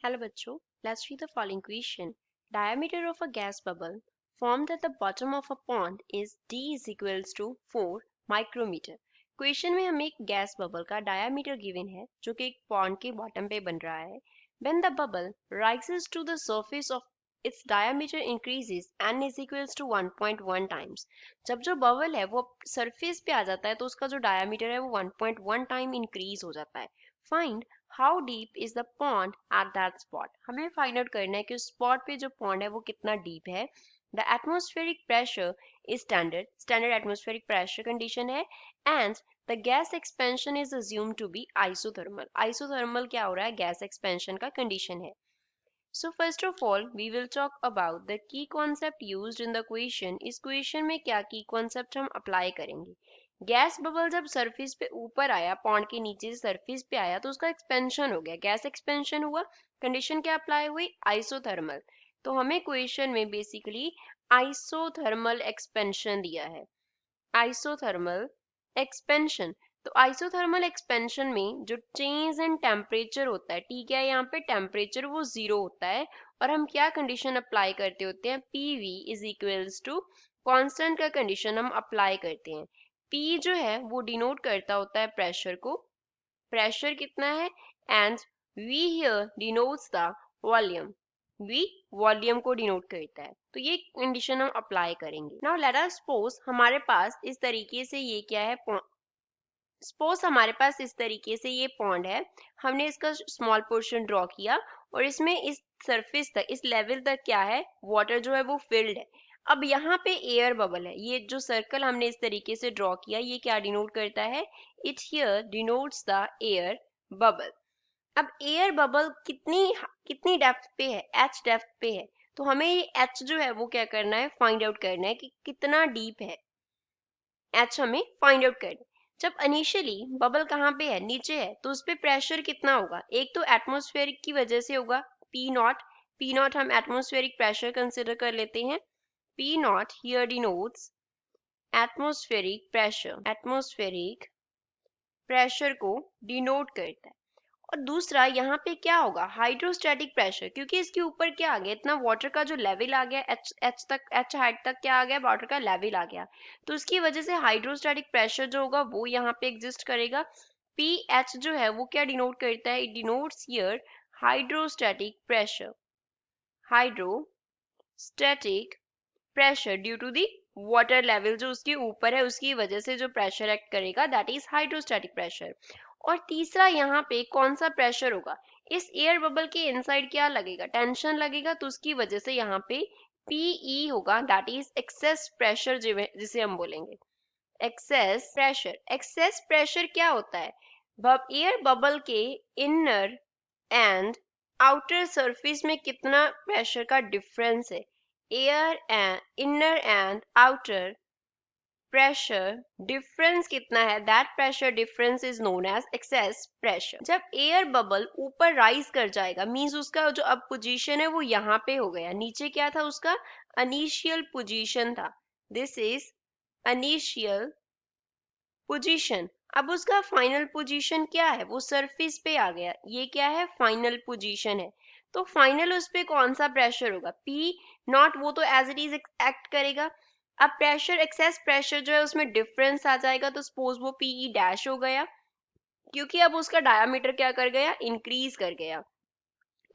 Hello bachcho, let's read the following question. Diameter of a gas bubble formed at the bottom of a pond is d is equals to 4 micrometer. Question में हमें एक gas bubble का diameter given है जो कि एक pond के bottom पे बन रहा है. When the bubble rises to the surface of its diameter increases n is equals to 1.1 times. जब जो बबल है वो सरफेस पे आ जाता है तो उसका जो डायमीटर है वो 1.1 टाइम इंक्रीज हो जाता है. Find how deep is the pond at that spot. हमें फाइंड आउट करना है कि उस स्पॉट पे जो पॉन्ड है वो कितना डीप है. The atmospheric pressure is standard atmospheric pressure condition है and the gas expansion is assumed to be isothermal क्या हो रहा है, गैस एक्सपेंशन का कंडीशन है. So first of all, we will talk about the key concept used in the question. इस question में क्या की concept हम अप्लाई करेंगे. गैस बबल जब सरफेस पे ऊपर आया, पॉन्ड के नीचे से सरफेस पे आया तो उसका एक्सपेंशन हो गया, गैस एक्सपेंशन हुआ. कंडीशन क्या अप्लाई हुई, आइसोथर्मल. तो हमें क्वेश्चन में बेसिकली आइसोथर्मल एक्सपेंशन दिया है, आइसोथर्मल एक्सपेंशन. तो आइसोथर्मल एक्सपेंशन में जो चेंज इन टेम्परेचर होता है, ठीक है, यहाँ पे टेम्परेचर वो 0 होता है और हम क्या कंडीशन अप्लाई करते होते हैं, PV is equals to constant का कंडीशन हम अप्लाई करते हैं. P जो है वो डिनोट करता होता है प्रेशर को, प्रेशर कितना है, and V here denotes the volume, V volume को डिनोट करता है. तो ये कंडीशन हम अप्लाई करेंगे. नाउ लेट अस सपोज हमारे पास इस तरीके से ये क्या है, सपोज हमारे पास इस तरीके से ये पॉन्ड है, हमने इसका स्मॉल पोर्शन ड्रॉ किया और इसमें इस सरफेस तक, इस लेवल तक क्या है, वाटर जो है वो फिल्ड है. अब यहाँ पे एयर बबल है, ये जो सर्कल हमने इस तरीके से ड्रॉ किया ये क्या डिनोट करता है, it here denotes the air bubble. अब एयर बबल कितनी कितनी डेप्थ पे है, h डेप्थ पे है. तो हमें ये h जो है वो क्या करना है, फाइंड आउट करना है कि कितना डीप है, h हमें फाइंड आउट करना है. जब इनिशियली बबल कहाँ पे है, नीचे है, तो उस पे प्रेशर कितना होगा, एक तो एटमॉस्फेरिक की वजह से होगा पी नॉट हम एटमॉस्फेरिक प्रेशर कंसिडर कर लेते हैं. P not here denotes atmospheric pressure को डिनोट करता है. और दूसरा यहाँ पे क्या होगा, हाइड्रोस्टैटिक प्रेशर, क्योंकि इसके ऊपर क्या आ गया, इतना वाटर का जो लेवल आ गया, एच हाइट तक क्या आ गया, वाटर का लेवल आ गया. तो उसकी वजह से हाइड्रोस्टैटिक प्रेशर जो होगा वो यहाँ पे एग्जिस्ट करेगा. पी एच जो है वो क्या डिनोट करता है, it denotes here hydrostatic pressure, hydrostatic pressure due to the water level जो उसके ऊपर है उसकी वजह से जो प्रेशर एक्ट करेगा, दैट इज हाइड्रोस्टैटिक प्रेशर. और तीसरा यहाँ पे कौन सा प्रेशर होगा, इस एयर बबल के इनसाइड क्या लगेगा, टेंशन लगेगा, तो उसकी वजह से यहाँ पे PE होगा, दैट इज एक्सेस प्रेशर जिसे हम बोलेंगे एक्सेस प्रेशर. एक्सेस प्रेशर क्या होता है, एयर बबल के इनर एंड आउटर सरफेस में कितना प्रेशर का डिफरेंस है, air and inner and outer pressure difference कितना है, that pressure difference is known as excess pressure. जब एयर बबल ऊपर राइज कर जाएगा, मींस उसका जो अब पोजीशन है वो यहाँ पे हो गया, नीचे क्या था उसका इनिशियल पोजीशन था, दिस इज इनिशियल पोजीशन. अब उसका फाइनल पोजीशन क्या है, वो सरफेस पे आ गया, ये क्या है, फाइनल पोजीशन है. तो फाइनल उस पे कौन सा प्रेशर होगा, P नॉट, वो तो एज इट इज एक्ट करेगा. अब प्रेशर, एक्सेस प्रेशर जो है उसमें डिफरेंस आ जाएगा, तो सपोज वो PE डैश हो गया, क्योंकि अब उसका डायमीटर क्या कर गया, इंक्रीज कर गया.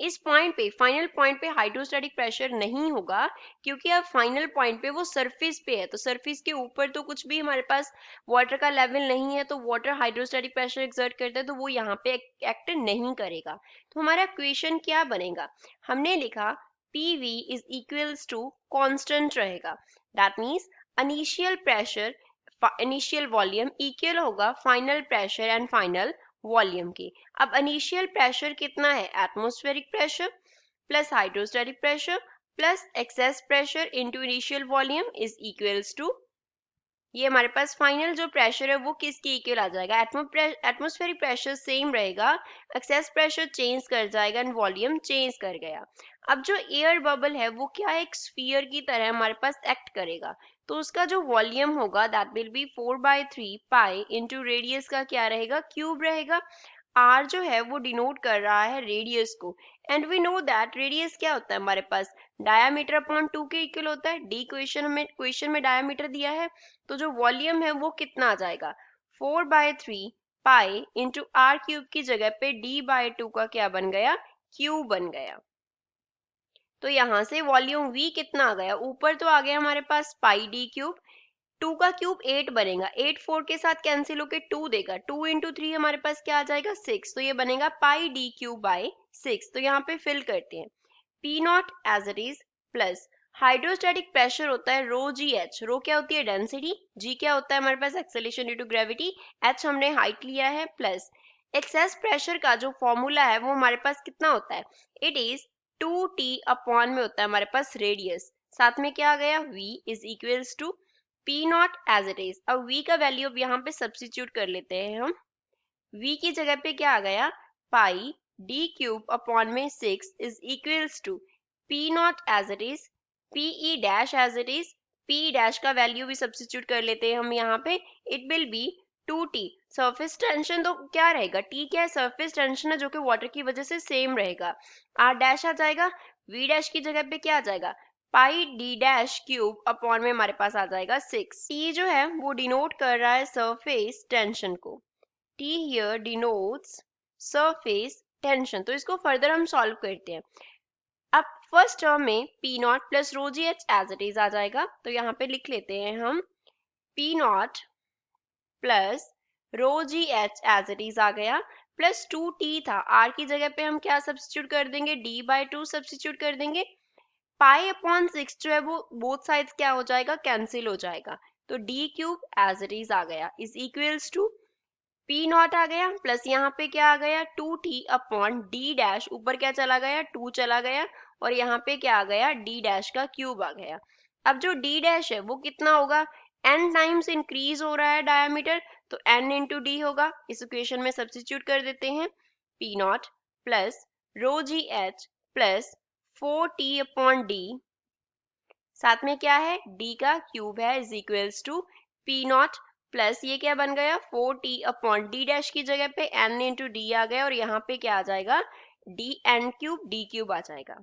इस पॉइंट पे, फाइनल पॉइंट पे हाइड्रोस्टैटिक प्रेशर नहीं होगा, क्योंकि अब फाइनल पॉइंट पे वो सरफेस पे है, तो सरफेस के ऊपर तो कुछ भी हमारे पास वाटर का लेवल नहीं है, तो वाटर हाइड्रोस्टैटिक प्रेशर एक्सर्ट करता है तो वो यहाँ पे एक्ट नहीं करेगा. तो हमारा इक्वेशन क्या बनेगा, हमने लिखा PV is equals to constant रहेगा, that means initial pressure, initial volume equal होगा final pressure and final volume की. अब इनिशियल प्रेशर कितना है, atmospheric pressure plus hydrostatic pressure plus excess pressure into initial volume is equals to, ये हमारे पास final जो pressure है वो किसके इक्वल आ जाएगा, एटमॉस्फेरिक प्रेशर सेम रहेगा, एक्सेस प्रेशर चेंज कर जाएगा एंड वॉल्यूम चेंज कर गया. अब जो एयर बबल है वो क्या है, एक स्फीयर की तरह हमारे पास एक्ट करेगा, तो उसका जो वॉल्यूम होगा that will be 4/3 pi into radius का क्या रहेगा, क्यूब रहेगा. R जो है वो डिनोट कर रहा है रेडियस को, and we know that radius क्या होता है हमारे पास, डायामीटर अपॉन 2 के इक्वल होता है। डी क्वेश्चन में डायामीटर दिया है, तो जो वॉल्यूम है वो कितना आ जाएगा, 4/3 पाई इंटू आर क्यूब की जगह पे d/2 का क्या बन गया, क्यूब बन गया। तो यहाँ से वॉल्यूम V कितना आ गया, ऊपर तो आ गया हमारे पास पाई डी क्यूब, 2 का क्यूब 8 बनेगा, 8 4 के साथ कैंसिल होके 2 देगा, 2 इंटू 3 हमारे पास क्या आ जाएगा 6, तो ये बनेगा पाई डी क्यूब बाई 6। तो यहाँ पे फिल करते हैं, P naught as it is plus hydrostatic pressure होता है रो जी एच, रो क्या होती है डेंसिटी, जी क्या होता है हमारे पास acceleration due to gravity, h हमने हाइट लिया है, प्लस एक्सेस प्रेशर का जो फॉर्मूला है वो हमारे पास कितना होता है, इट इज 2t अपॉन में होता है हमारे पास रेडियस, साथ में क्या आ गया v is equals to P naught as it is. अब v का वैल्यू अब यहाँ पे सब्स्टिट्यूट कर लेते हैं हम, v की जगह पे क्या आ गया, पाई डी क्यूब अपॉन में 6 is equals to P naught as it is, P E dash as it is, P dash का वैल्यू भी सब्स्टिट्यूट कर लेते हैं हम यहाँ पे, it will be 2t। Surface tension तो क्या रहेगा, t क्या है, सरफेस टेंशन है जो कि वाटर की वजह से सेम रहेगा, r डैश आ जाएगा, v डैश की जगह पे क्या आ जाएगा, पाई डी डैश क्यूब अपॉन में हमारे पास आ जाएगा 6। t जो है वो डिनोट कर रहा है सरफेस टेंशन को, T here denotes surface tension। तो इसको फर्दर हम सॉल्व करते हैं। अब फर्स्ट टर्म में P not plus rho g h as it is आ जाएगा, तो यहाँ पे लिख लेते हैं हम P not plus rho g h as it is आ गया, प्लस 2t था, r की जगह पे हम क्या सब्स्टिट्यूट कर देंगे, d/2 सब्स्टिट्यूट कर देंगे, पाई अपॉन 6 जो है वो बोथ साइड्स क्या हो जाएगा, कैंसिल हो जाएगा, तो d cube as it is आ गया is equals to P not आ गया, प्लस यहाँ पे क्या आ गया 2t अपॉन डी डैश, ऊपर क्या चला गया 2 चला गया, और यहाँ पे क्या आ गया d डैश का क्यूब आ गया। अब जो d डैश है वो कितना होगा, n टाइम्स इंक्रीज हो रहा है डायमीटर, तो n इंटू डी होगा, इस इक्वेशन में सब्स्टिट्यूट कर देते हैं, P naught plus rho g h plus 4t upon D, साथ में क्या है d का क्यूब है is equals to P naught plus ये क्या बन गया 4t अपॉन डी डैश की जगह पे n इंटू डी आ गया, और यहाँ पे क्या आ जाएगा d n cube d cube आ जाएगा,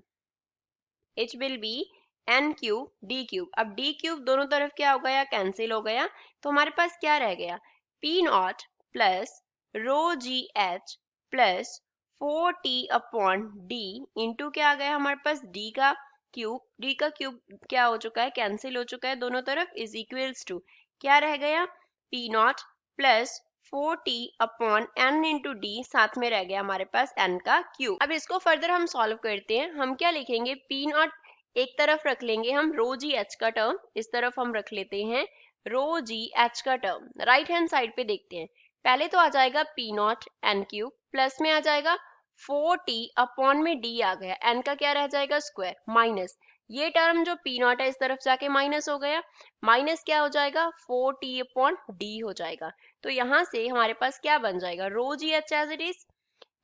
it will be n cube d cube. अब d क्यूब दोनों तरफ क्या हो गया, कैंसिल हो गया, तो हमारे पास क्या रह गया, P naught plus rho g h plus 4t upon D into क्या आ गया हमारे पास d का क्यूब, d का क्यूब क्या हो चुका है, कैंसिल हो चुका है दोनों तरफ, इज इक्वल्स टू क्या रह गया, P naught plus 4t upon n into D, साथ में रह गया हमारे पास n का क्यूब। अब इसको फर्दर हम सॉल्व करते हैं, हम क्या लिखेंगे, पी नॉट एक तरफ रख लेंगे हम रो जी एच का टर्म, इस तरफ हम रख लेते हैं रो जी एच का टर्म, राइट हैंड साइड पे देखते हैं, पहले तो आ जाएगा P not an cube, plus में आ जाएगा 4t अपॉन में d आ गया, n का क्या रह जाएगा स्क्वायर, माइनस ये टर्म जो पी नॉट है इस तरफ जाके माइनस हो गया, माइनस क्या हो जाएगा 4t अपॉन डी हो जाएगा, तो यहाँ से हमारे पास क्या बन जाएगा, rho g h as it is,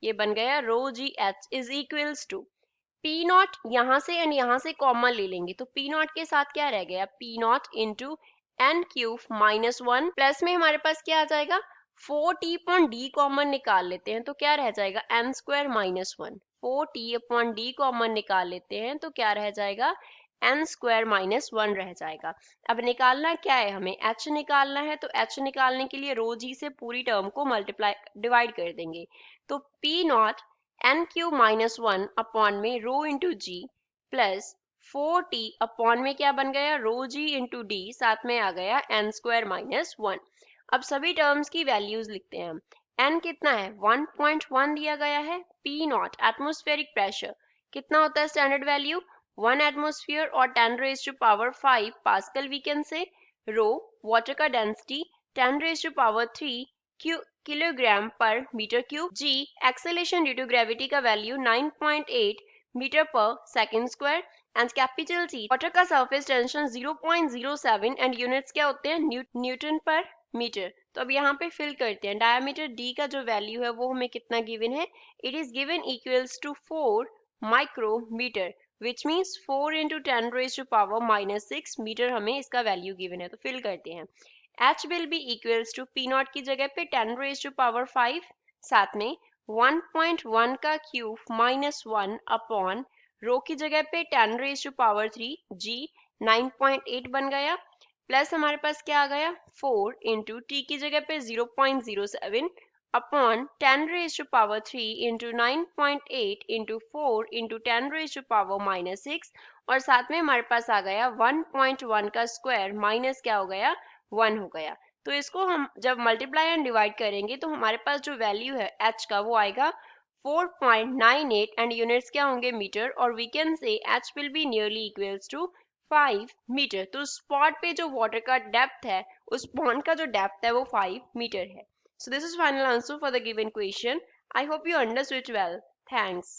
ये बन गया rho g h is equals to P not, यहाँ से एंड यहाँ से कॉमन ले लेंगे, तो पी नॉट के साथ क्या रह गया, P naught into n cube minus 1, plus में हमारे पास क्या आ जाएगा 4t अपॉन डी कॉमन निकाल लेते हैं, तो क्या रह जाएगा n square minus 1, 4t upon D common निकाल लेते हैं, तो क्या रह जाएगा n स्क्वायर माइनस 1 रह जाएगा। अब निकालना क्या है, हमें h निकालना है, तो h निकालने के लिए रो जी से पूरी टर्म को मल्टीप्लाई डिवाइड कर देंगे, तो p not n cube minus 1 upon में रो इंटू जी प्लस 4t अपॉन में क्या बन गया रो जी इंटू डी, साथ में आ गया n स्क्वायर माइनस 1। अब सभी टर्म्स की वैल्यूज लिखते हैं हम, n कितना है 1.1 दिया गया है, p नॉट एटमॉस्फेरिक प्रेशर कितना होता है स्टैंडर्ड वैल्यू 1 एटमॉस्फेयर और 10 raise to power 5 pascal we can say, rho water का density 10 raise to power 3 kilogram per metre cube, g acceleration due to gravity का value 9.8 metre per second square, and capital T water का surface tension 0.07 and units क्या होते हैं Newton पर metre. तो अब यहाँ पे फिल करते हैं, डायमीटर डी का जो वैल्यू है वो हमें कितना गिवन है, it is given equals to 4 micrometre, which means 4 into 10 raise to power minus 6 metre हमें इसका वैल्यू गिवन है, तो फिल करते हैं, h will be equals to p not की जगह पे 10 रेज टू पावर 5, साथ में 1.1 का क्यूब माइनस 1 अपॉन रो की जगह पे 10 रेज टू पावर 3 जी 9.8 बन गया, प्लस हमारे पास क्या आ गया 4 इंटू टी की जगह पे 0.07 upon 10 raise to power 3 into 9.8 into 4 into 10 raise to power minus 6, और साथ में हमारे पास आ गया 1.1 का स्क्वायर माइनस क्या हो गया 1 हो गया। तो इसको हम जब मल्टीप्लाई एंड डिवाइड करेंगे तो हमारे पास जो वैल्यू है h का वो आएगा 4.98 एंड यूनिट्स क्या होंगे मीटर, और we can say h will be nearly equals to 5 metre. तो स्पॉट पे जो वाटर का डेप्थ है, उस पॉन्ड का जो डेप्थ है वो 5 मीटर है। So this is final answer for the given question. I hope you understood well. Thanks.